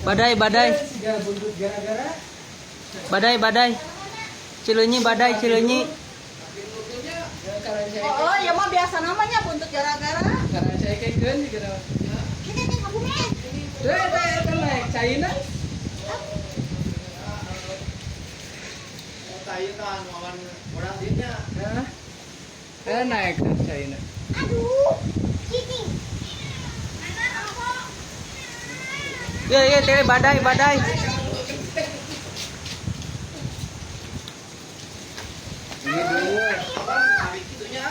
Badai, badai. Badai, badai. Cileunyi, badai, cileunyi. Oh, ya mah biasa namanya buntut gara-gara. Karena saya kekeun gitu. Ini kamu nih. Kan naik China. Tayo kan lawan orang dia. Naik kan China. Aduh, Kiki. Ya, ya, tele badai, badai. Ini dulu. Tarik itunya.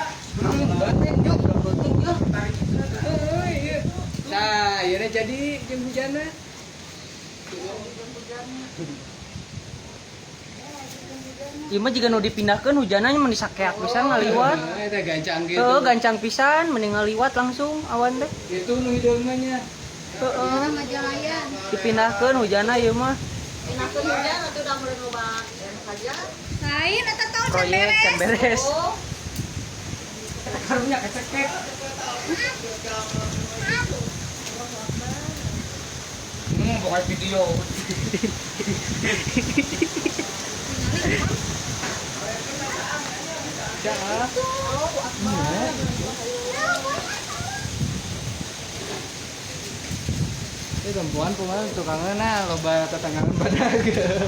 Nah, akhirnya jadi jam hujannya. Ieu mah jika nu dipindahkeun hujananya meni sakeak pisan ngaliwat. Eta gancang gitu. Heeh, gancang pisan mending ngaliwat langsung awan teh. Itu nu hideungna. Heeh. Majalayan. Dipindahkeun hujanna ieu mah. Pinakeun hujan atuh udah mulai loba saja. Lain eta tahu Proyek can beres. Oh, Karunya kecekek. Bukan video. Ya. Ini perempuan pemain tukangnya loba tetanggaan badaga.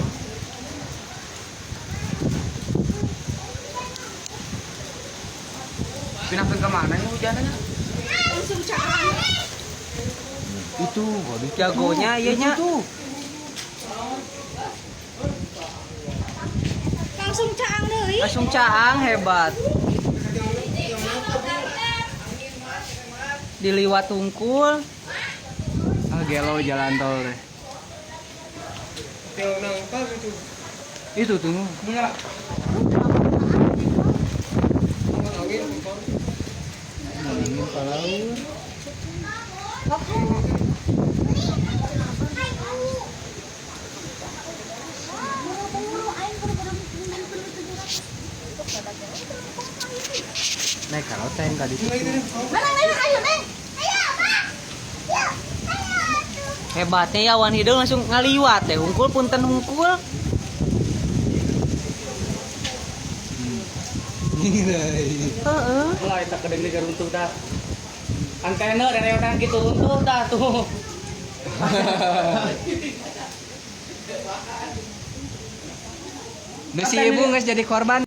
Pindah ke mana ini hujannya? langsung caan. Itu waduh jagonya ieu nya. Langsung caang deui. Langsung caang hebat. Diliwat tungkul. Ah, gelo jalan tol deh. Itu tuh. Angin palaur. Naik kalau teng tadi. Mana ayo neng. Ayo, Pak. Ya, ayo. Hebatnya ya awan hideung langsung ngaliwat teh. Hungkul punten hungkul. Heeh. Lah eta kedeng di garuntuh dah. Antena dan reotan gitu untuk dah tuh. Nasi ibu nggak jadi korban.